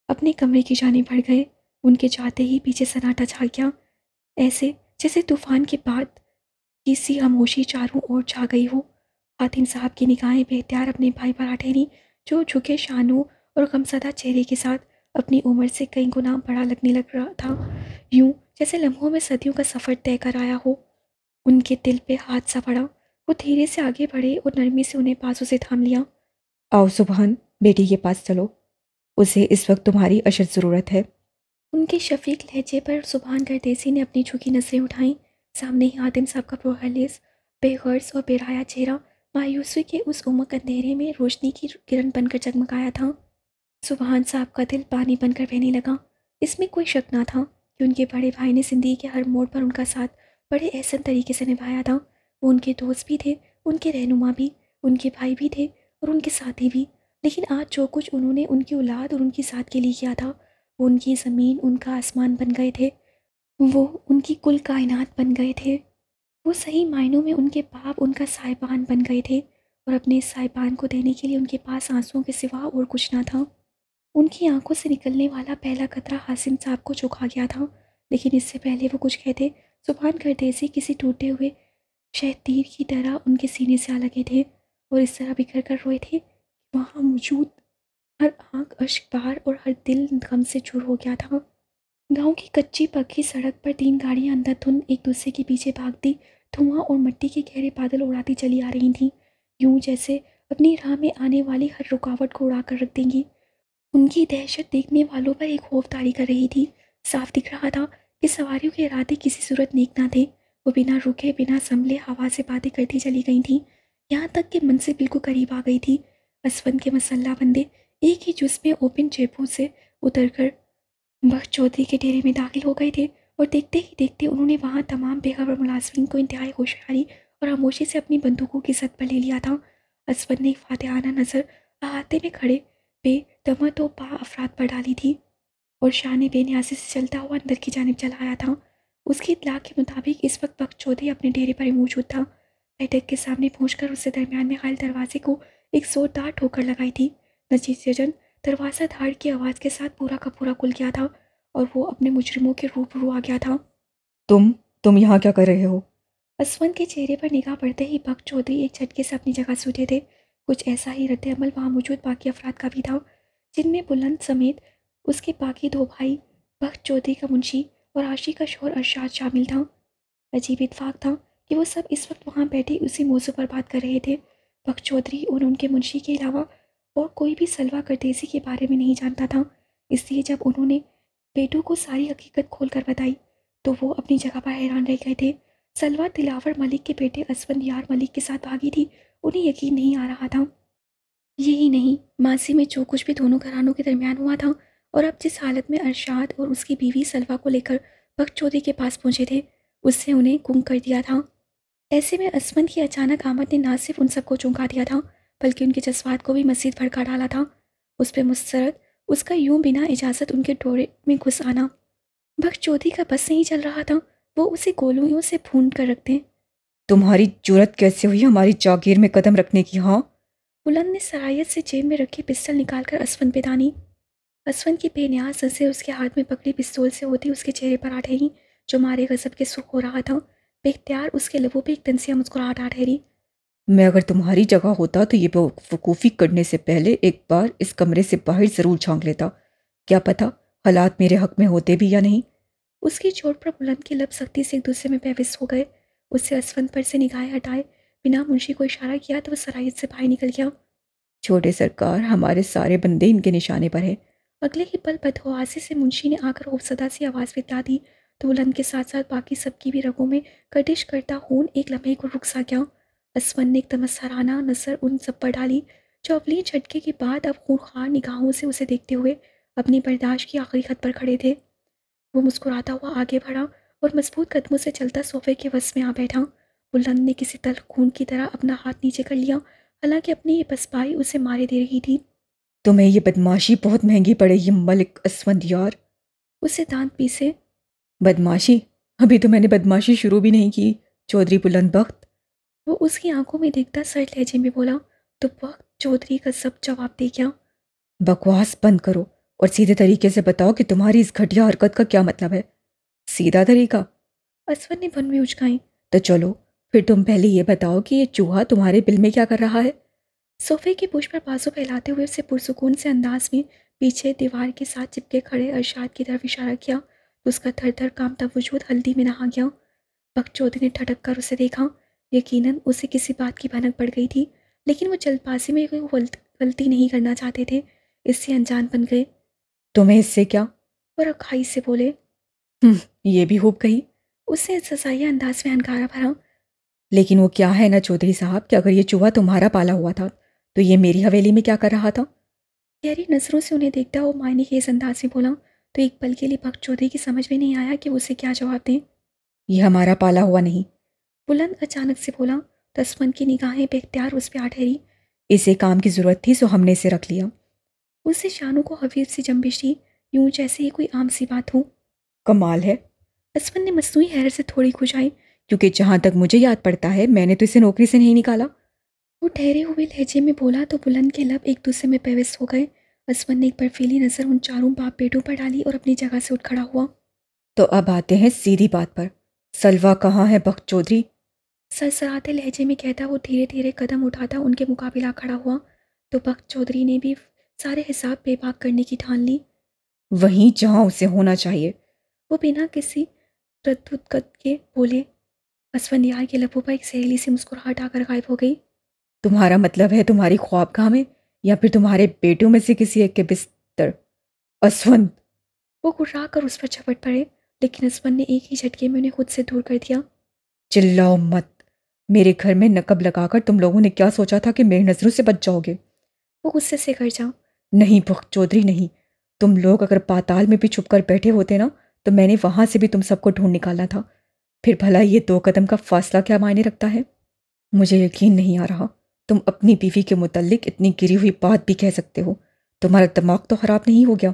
اپنے کمرے کی جانب بڑھ گئے۔ ان کے جاتے ہی پیچھے سناٹا چھا گیا، ایسے جیسے طوفان کے بعد کسی خاموشی چاروں اور چھا گئی ہو۔ حاتم صاحب کی نگاہیں بے اختیار اپنے بھائی پر آ ٹھہریں، جو جھکے شانوں اور غمزدہ چہرے کے ساتھ اپنی عمر سے کئی گنا بڑا لگنے لگ رہا تھا، یوں جیسے لمحوں میں صدیوں کا سفر طے کر آیا ہو۔ ان کے دل پہ ہاتھ سا پڑا، وہ دھیرے سے آگے بڑھے اور نرمی سے انہیں بازو سے تھام لیا۔ آؤ سبحان، بیٹی کے پاس چلو، اسے اس وقت تمہاری اشد ضرورت ہے۔ ان کے شفیق لہجے پر سبحان گردیسی نے اپنی جھکی نظریں اٹھائیں۔ سامنے ہی حاتم صاحب کا پرخلیص، بے غرض اور بے رایا چہرہ مایوسی کے اس امک اندھیرے میں روشنی کی کرن بن کر جگمگایا تھا۔ سبحان صاحب کا دل پانی بن کر بہنے لگا۔ اس میں کوئی شک نہ تھا کہ ان کے بڑے بھائی نے زندگی کے ہر موڑ پر ان کا ساتھ بڑے احسن طریقے سے نبھایا تھا۔ وہ ان کے دوست بھی تھے، ان کے رہنما بھی، ان کے بھائی بھی تھے اور ان کے ساتھی بھی۔ لیکن آج جو کچھ انہوں نے ان کی اولاد اور ان کی ذات کے لیے کیا تھا، وہ ان کی زمین، ان کا آسمان بن گئے تھے، وہ ان کی کل کائنات بن گئے تھے۔ وہ صحیح معنوں میں ان کے باپ ان کا سائبان بن گئے تھے، اور اپنے اس سائبان کو دینے کے لیے ان کے پاس آنسوؤں کے سوا اور کچھ نہ تھا۔ ان کی آنکھوں سے نکلنے والا پہلا قطرہ حاتم صاحب کو چکھا گیا تھا، لیکن اس سے پہلے وہ کچھ کہتے سبحان گردیسی کسی ٹوٹے ہوئے شہتیر کی طرح ان کے سینے سے آ لگے تھے، اور اس طرح بکھر کر روئے تھے کہ وہاں موجود ہر آنکھ اشک بار اور ہر دل غم سے چور ہو گیا تھا۔ گاؤں کی کچی پکی سڑک پر 3 گاڑیاں اندر دھند ایک دوسرے کے پیچھے بھاگتی دھواں اور مٹی کے گہرے بادل اڑاتی چلی آ رہی تھیں، یوں جیسے اپنی راہ میں آنے والی ہر رکاوٹ کو اڑا کر رکھ دیں گی۔ ان کی دہشت دیکھنے والوں پر ایک خوف طاری کر رہی تھی۔ صاف دکھ رہا تھا کہ سواریوں کے ارادے کسی صورت نیک نہ تھے۔ وہ بنا رکے بنا سنبھلے ہوا سے باتیں کرتی چلی گئی تھیں، یہاں تک کہ منزل بالکل قریب آ گئی تھی۔ اسود کے مسلح بندے ایک ہی جس میں اوپن جیبوں سے اتر کر بخت چودھری کے ڈیرے میں داخل ہو گئے تھے، اور دیکھتے ہی دیکھتے انہوں نے وہاں تمام بے خبر ملازمین کو انتہائی ہوشیاری اور خاموشی سے اپنی بندوقوں کی زد پر لے لیا تھا۔ اسود نے ایک فاتحانہ نظر احاطے میں کھڑے بے دمت و با افراد پر ڈالی تھی، اور شاہ نے بے نیازی سے چلتا ہوا اندر کی جانب چلا آیا تھا۔ اس کی اطلاع کے مطابق اس وقت بخت چودھری اپنے ڈیرے پر ہی موجود تھا۔ بیٹھک کے سامنے پہنچ کر اس سے درمیان میں قائل دروازے کو ایک زوردار ٹھوکر لگائی تھی۔ نتیجتاً دروازہ دھاڑ کی آواز کے ساتھ پورا کا پورا کھل گیا تھا، اور وہ اپنے مجرموں کے روبرو آ گیا تھا۔ تم یہاں کیا کر رہے ہو؟ اسود کے چہرے پر نگاہ پڑتے ہی بخت چودھری ایک جھٹکے سے اپنی جگہ سے اٹھے تھے۔ کچھ ایسا ہی رد عمل وہاں موجود باقی افراد کا بھی تھا، جن میں بلند سمیت اس کے باقی 2 بھائی، بخت چودھری کا منشی اور عاشی کا شوہر ارشاد شامل تھا۔ عجیب اتفاق تھا کہ وہ سب اس وقت وہاں بیٹھے اسی موضوع پر بات کر رہے تھے۔ بخت چودھری اور ان کے منشی کے علاوہ اور کوئی بھی سلویٰ گردیسی کے بارے میں نہیں جانتا تھا، اس لیے جب انہوں نے بیٹوں کو ساری حقیقت کھول کر بتائی تو وہ اپنی جگہ پر حیران رہ گئے تھے۔ سلویٰ دلاور ملک کے بیٹے اسود یار ملک کے ساتھ بھاگی تھی، انہیں یقین نہیں آ رہا تھا۔ یہی نہیں، ماضی میں جو کچھ بھی دونوں گھرانوں کے درمیان ہوا تھا، اور اب جس حالت میں ارشاد اور اس کی بیوی سلویٰ کو لے کر بخت چودھری کے پاس پہنچے تھے، اس سے انہیں گم کر دیا تھا۔ ایسے میں اسود کی اچانک آمد نے نہ صرف ان سب کو چونکا دیا تھا، بلکہ ان کے جذبات کو بھی مزید بھڑکا ڈالا تھا۔ اس پہ مسترد اس کا یوں بنا اجازت ان کے ڈورے میں گھس آنا۔ بخت چودھری کا بس نہیں چل رہا تھا، وہ اسے گولویوں سے پھونڈ کر رکھتے۔ تمہاری جرت کیسے ہوئی ہماری جاگیر میں قدم رکھنے کی؟ ہاں، بلند نے سرایت سے جیب میں رکھی پستل نکال کر اسود پہ دانی۔ اسود کی بے نیاز نظریں اس کے ہاتھ میں پکڑی پستول سے ہوتی اس کے چہرے پر آ ٹھہری، جو مارے غضب کے سرخ ہو رہا تھا۔ بے اختیار اس کے لبوں پہ ایک تنزیہ مسکراہٹ آ ٹھہری۔ میں اگر تمہاری جگہ ہوتا تو یہ وقوفی کرنے سے پہلے ایک بار اس کمرے سے باہر ضرور جھانک لیتا، کیا پتہ حالات میرے حق میں ہوتے بھی یا نہیں۔ اس کی چوٹ پر بلند کے لب سختی سے ایک دوسرے میں پیوست ہو گئے۔ اس سے اسفند پر سے نگاہیں ہٹائے بنا منشی کو اشارہ کیا تو وہ سرائیت سے باہر نکل گیا۔ چھوٹے سرکار، ہمارے سارے بندے ان کے نشانے پر ہیں۔ اگلے ہی پل بدحواسی سے منشی نے آ کر خوفزدہ سی آواز بتلا دی تو بلند کے ساتھ ساتھ باقی سب کی بھی رگوں میں گردش کرتا خون ایک لمحے کو رک سا گیا۔ اسفند نے ایک تمسخرانہ نظر ان سب پر ڈالی جو اولین جھٹکے کے بعد اب خونخوار نگاہوں سے اسے دیکھتے ہوئے اپنی برداشت کی آخری حد پر کھڑے تھے۔ وہ مسکراتا ہوا آگے بڑھا اور مضبوط قدموں سے چلتا صوفے کے وسط میں آ بیٹھا۔ بلند نے کسی تلخ خون کی طرح اپنا ہاتھ نیچے کر لیا، حالانکہ اپنی یہ پسپائی اسے مارے دے رہی تھی۔ تمہیں یہ بدماشی بہت مہنگی پڑے گی ملک اسفند یار۔ اسے دانت پیسے۔ بدماشی؟ ابھی تو میں نے بدماشی شروع بھی نہیں کی چودھری بلند بخت۔ وہ اس کی آنکھوں میں دیکھتا سرد لہجے میں بولا تو بخت چودھری کا سب جواب دے گیا۔ بکواس بند کرو اور سیدھے طریقے سے بتاؤ کہ تمہاری اس گھٹیا حرکت کا کیا مطلب ہے۔ سیدھا طریقہ؟ اسفند نے بن میں اچکائیں۔ تو چلو پھر تم پہلے یہ بتاؤ کہ یہ چوہا تمہارے بل میں کیا کر رہا ہے؟ صوفے کی پوچھ پر بازو پھیلاتے ہوئے اسے پرسکون سے انداز میں پیچھے دیوار کے ساتھ چپکے کھڑے ارشاد کی طرف اشارہ کیا تو اس کا تھر تھر کامتا وجود ہلدی میں نہا گیا۔ بخت چودھری نے ٹھٹک کر اسے دیکھا۔ یقیناً اسے کسی بات کی بھنک پڑ گئی تھی، لیکن وہ جلد بازی میں کوئی غلطی نہیں کرنا چاہتے تھے، اس سے انجان بن گئے۔ تمہیں اس سے کیا؟ وہ رکھائی سے بولے۔ یہ بھی خوب کہی۔ اس سے سزائیہ انداز میں انکارا بھرا۔ لیکن وہ کیا ہے نا چودھری صاحب کہ اگر یہ چوہا تمہارا پالا ہوا تھا تو یہ میری حویلی میں کیا کر رہا تھا؟ گہری نظروں سے انہیں دیکھتا وہ معنی خیز انداز میں بولا تو ایک پل کے لیے بخت چودھری کی سمجھ میں نہیں آیا کہ وہ اسے کیا جواب دیں۔ یہ ہمارا پالا ہوا نہیں۔ بلند اچانک سے بولا تو اسفند کی نگاہیں بے اختیار اس پہ آ ٹھہری۔ اسے کام کی ضرورت تھی سو ہم نے اسے رکھ لیا۔ اس سے شانوں کو حفیظ سی جنبش تھی، یوں جیسے یہ کوئی عام سی بات ہو۔ کمال ہے۔ اسفند نے مصنوعی حیرت سے تھوڑی کھجائی۔ کیونکہ جہاں تک مجھے یاد پڑتا ہے میں نے تو اسے نوکری سے نہیں نکالا۔ وہ ٹھہرے ہوئے لہجے میں بولا تو بلند کے لب ایک دوسرے میں پیوست ہو گئے۔ اسفند نے ایک برفیلی نظر ان چاروں باپ بیٹوں پر ڈالی اور اپنی جگہ سے اٹھ کھڑا ہوا۔ تو اب آتے ہیں سیدھی بات پر، سلوہ کہاں ہے بخت چودھری؟ سرسراتے لہجے میں کہتا وہ دھیرے دھیرے قدم اٹھاتا ان کے مقابلہ کھڑا ہوا تو بخت چودھری نے بھی سارے حساب بے باک کرنے کی ٹھان لی۔ وہیں جہاں اسے ہونا چاہیے۔ وہ بنا کسی ردد کے بولے۔ اسفند یار کے لبوں پر ایک سہیلی سی مسکراہٹ آ کر غائب ہو گئی۔ تمہارا مطلب ہے تمہاری خوابگاہ میں یا پھر تمہارے بیٹوں میں سے کسی ایک کے بستر؟ اسفند! وہ گرا کر اس پر جھپٹ پڑے، لیکن اسفند نے ایک ہی جھٹکے میں انہیں خود سے دور کر دیا۔ چلاؤ مت، میرے گھر میں نقب لگا کر تم لوگوں نے کیا سوچا تھا کہ میری نظروں سے بچ جاؤ گے؟ وہ غصے سے گرجا۔ نہیں بخت چودھری نہیں، تم لوگ اگر پاتال میں بھی چھپ کر بیٹھے ہوتے نا تو میں نے وہاں سے بھی تم سب کو ڈھونڈ نکالنا تھا۔ پھر بھلا یہ 2 قدم کا فاصلہ کیا معنی رکھتا ہے؟ مجھے یقین نہیں آ رہا تم اپنی بیوی کے متعلق اتنی گری ہوئی بات بھی کہہ سکتے ہو۔ تمہارا دماغ تو خراب نہیں ہو گیا؟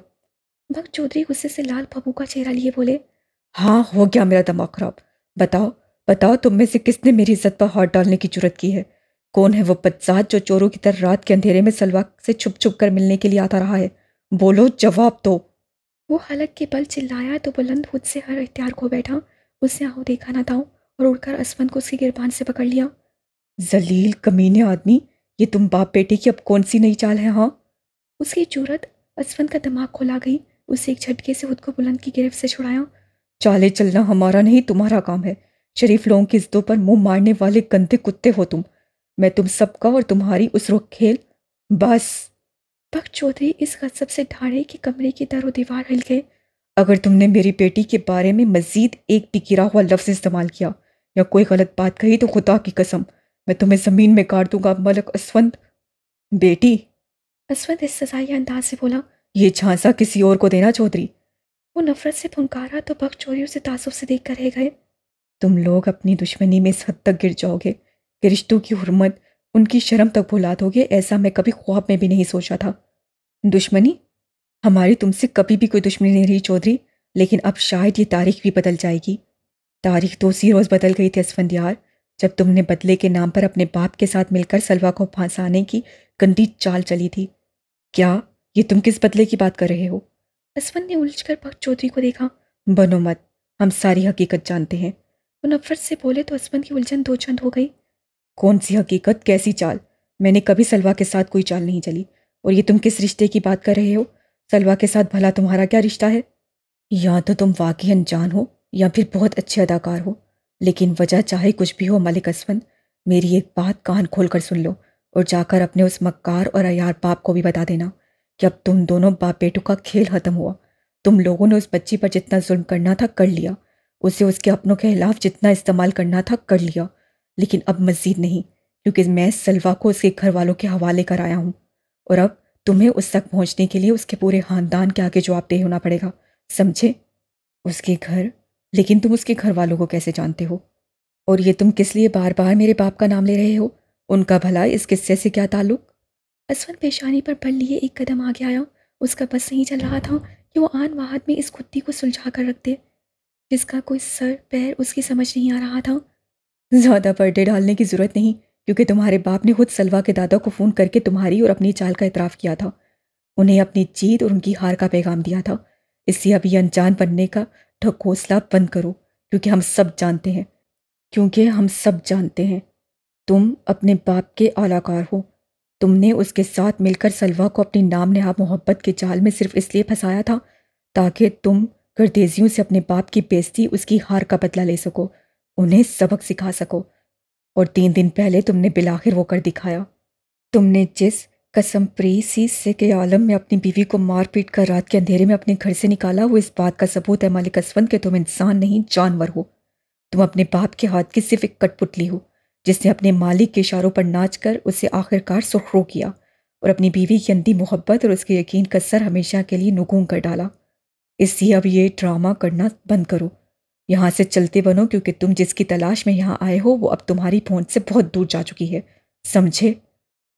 بخت چودھری غصے سے لال پھپو کا چہرہ لیے بولے۔ ہاں ہو گیا میرا دماغ خراب۔ بتاؤ بتاؤ تم میں سے کس نے میری عزت پر ہاتھ ڈالنے کی جرت کی ہے؟ کون ہے وہ بدذات جو چوروں کی طرح رات کے اندھیرے میں سلوہ سے چھپ چھپ کر ملنے کے لیے آتا رہا ہے؟ بولو، جواب دو۔ وہ حلق کے بل چلایا تو بلند خود سے ہر اختیار کھو بیٹھا۔ اس نے آہو دیکھا نہ تھا اور اڑ کر اسفند کو اس کی گربان سے پکڑ لیا۔ ذلیل کمینے آدمی، یہ تم باپ بیٹے کی اب کون سی نئی چال ہے؟ ہاں، اس کی جرت! اسفند کا دماغ کھلا گئی۔ اسے ایک جھٹکے سے خود کو بلند کی گرفت سے چھڑایا۔ چالے چلنا ہمارا نہیں تمہارا کام ہے۔ شریف لوگوں کی عزتوں پر منہ مارنے والے گندے کتے ہو تم۔ میں تم سب کا اور تمہاری اس رخ کھیل بس۔ بخت چودھری اس غضب سے ڈھاڑے کہ کمرے کی در و دیوار ہل گئے۔ اگر تم نے میری بیٹی کے بارے میں مزید ایک بھی گرا ہوا لفظ استعمال کیا یا کوئی غلط بات کہی تو خدا کی قسم میں تمہیں زمین میں کاٹ دوں گا ملک اسفند۔ بیٹی؟ اسفند اس سزائیہ انداز سے بولا۔ یہ جھانسا کسی اور کو دینا چودھری۔ وہ نفرت سے پھنکارا تو بخت چودھری اسے تعصب سے دیکھ کر رہ گئے۔ تم لوگ اپنی دشمنی میں اس حد تک گر جاؤ گے کہ رشتوں کی حرمت، ان کی شرم تک بھلا دو گے، ایسا میں کبھی خواب میں بھی نہیں سوچا تھا۔ دشمنی؟ ہماری تم سے کبھی بھی کوئی دشمنی نہیں رہی چودھری، لیکن اب شاید یہ تاریخ بھی بدل جائے گی۔ تاریخ تو اسی روز بدل گئی تھی اسفند یار، جب تم نے بدلے کے نام پر اپنے باپ کے ساتھ مل کر سلوہ کو پھانسانے کی گندی چال چلی تھی۔ کیا یہ تم کس بدلے کی بات کر رہے ہو؟ اسفند نے الجھ کر بخت چودھری کو دیکھا۔ بنو مت، ہم ساری حقیقت جانتے ہیں۔ وہ نفرت سے بولے تو اسفند کی الجھن دو چند ہو گئی۔ کون سی حقیقت، کیسی چال؟ میں نے کبھی سلوہ کے ساتھ کوئی چال نہیں چلی، اور یہ تم کس رشتے کی بات کر رہے ہو؟ سلوہ کے ساتھ بھلا تمہارا کیا رشتہ ہے؟ یا تو تم واقعی انجان ہو یا پھر بہت اچھے اداکار ہو، لیکن وجہ چاہے کچھ بھی ہو ملک اسفند، میری ایک بات کان کھول کر سن لو اور جا کر اپنے اس مکار اور عیار باپ کو بھی بتا دینا کہ اب تم دونوں باپ بیٹوں کا کھیل ختم ہوا۔ تم لوگوں نے اس بچی پر جتنا ظلم کرنا تھا کر لیا، اسے اس کے اپنوں کے خلاف جتنا استعمال کرنا تھا کر لیا، لیکن اب مزید نہیں، کیونکہ میں سلوا کو اس کے گھر والوں کے حوالے کر آیا ہوں، اور اب تمہیں اس تک پہنچنے کے لیے اس کے پورے خاندان کے آگے جواب دہ ہونا پڑے گا، سمجھے؟ اس کے گھر؟ لیکن تم اس کے گھر والوں کو کیسے جانتے ہو؟ اور یہ تم کس لیے بار بار میرے باپ کا نام لے رہے ہو؟ ان کا بھلا اس قصے سے کیا تعلق؟ اسود پیشانی پر پڑ لیے ایک قدم آگے آیا۔ اس کا بس نہیں چل رہا تھا کہ وہ آن واحد میں اس کتی کو سلجھا کر رکھ دے جس کا کوئی سر پیر اس کی سمجھ نہیں آ رہا تھا۔ زیادہ پردے ڈالنے کی ضرورت نہیں، کیونکہ تمہارے باپ نے خود سلوا کے دادا کو فون کر کے تمہاری اور اپنی چال کا اعتراف کیا تھا، انہیں اپنی جیت اور ان کی ہار کا پیغام دیا تھا۔ اس لیے اب یہ انجان بننے کا ڈھکوسلا بند کرو، کیونکہ ہم سب جانتے ہیں تم اپنے باپ کے اعلیٰ ہو۔ تم نے اس کے ساتھ مل کر سلوا کو اپنی نام نہاد محبت کے جال میں صرف اس لیے پھنسایا تھا تاکہ تم گردیزیوں سے اپنے باپ کی بےزتی، اس کی ہار کا بدلہ لے سکو، انہیں سبق سکھا سکو، اور 3 دن پہلے تم نے بالآخر وہ کر دکھایا۔ تم نے جس قسم پریسی سے کے عالم میں اپنی بیوی کو مار پیٹ کر رات کے اندھیرے میں اپنے گھر سے نکالا، وہ اس بات کا ثبوت ہے ملک اسفند کہ تم انسان نہیں جانور ہو۔ تم اپنے باپ کے ہاتھ کی صرف ایک کٹ پتلی ہو جس نے اپنے مالک کے اشاروں پر ناچ کر اسے آخرکار سخرو کیا اور اپنی بیوی کی اندھی محبت اور اس کے یقین کا سر ہمیشہ کے لیے نگوں کر ڈالا۔ اس لیے اب یہ ڈرامہ کرنا بند کرو، یہاں سے چلتے بنو، کیونکہ تم جس کی تلاش میں یہاں آئے ہو وہ اب تمہاری پہنچ سے بہت دور جا چکی ہے، سمجھے؟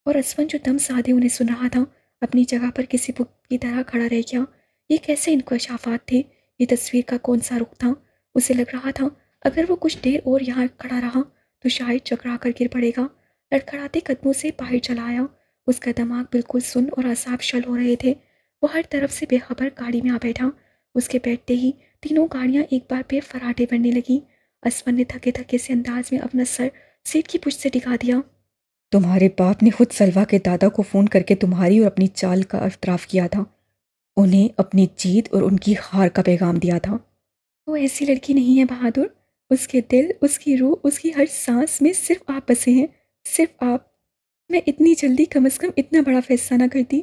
اور اسفند جو دم سادے انہیں سن رہا تھا اپنی جگہ پر کسی بت کی طرح کھڑا رہ گیا۔ یہ کیسے انکشافات تھے؟ یہ تصویر کا کون سا رخ تھا؟ اسے لگ رہا تھا اگر وہ کچھ دیر اور یہاں کھڑا رہا تو شاید چکرا کر گر پڑے گا۔ لڑکھڑاتے قدموں سے باہر چلا آیا۔ اس کا دماغ بالکل سن اور اعصاب شل ہو رہے تھے۔ وہ ہر طرف سے بے خبر گاڑی میں آ بیٹھا۔ اس کے بیٹھتے ہی تینوں گاڑیاں ایک بار پھر فراٹے بننے لگیں۔ اسفند نے تھکے تھکے سے انداز میں اپنا سر سیٹ کی پشت سے ٹکا دیا۔ تمہارے باپ نے خود سلوا کے دادا کو فون کر کے تمہاری اور اپنی چال کا اعتراف کیا تھا، انہیں اپنی جیت اور ان کی ہار کا پیغام دیا تھا۔ وہ ایسی لڑکی نہیں ہے بہادر، اس کے دل، اس کی روح، اس کی ہر سانس میں صرف آپ بسے ہیں، صرف آپ۔ میں اتنی جلدی کم از کم اتنا بڑا فیصلہ نہ کرتی،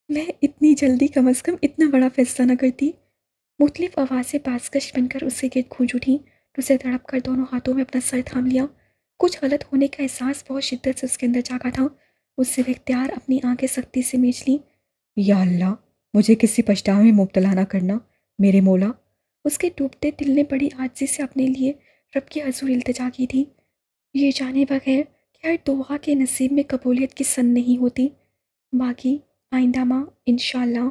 میں اتنی جلدی کم از کم اتنا بڑا فیصلہ نہ کرتی۔ مختلف آوازیں بازگشت بن کر اس کے گرد گونج اٹھیں۔ اسے تڑپ کر دونوں ہاتھوں میں اپنا سر تھام لیا۔ کچھ غلط ہونے کا احساس بہت شدت سے اس کے اندر جاگا تھا۔ اس سے بے اختیار اپنی آنکھیں سختی سے میچ لیں۔ یا اللہ، مجھے کسی پچھتاوے میں مبتلا نہ کرنا میرے مولا۔ اس کے ڈوبتے دل نے بڑی عاجزی سے اپنے لیے رب کی حضور التجا کی تھی، یہ جانے بغیر کہ ہر دعا کے نصیب میں قبولیت کی سن نہیں ہوتی۔ باقی آئندہ ماں انشاءاللہ۔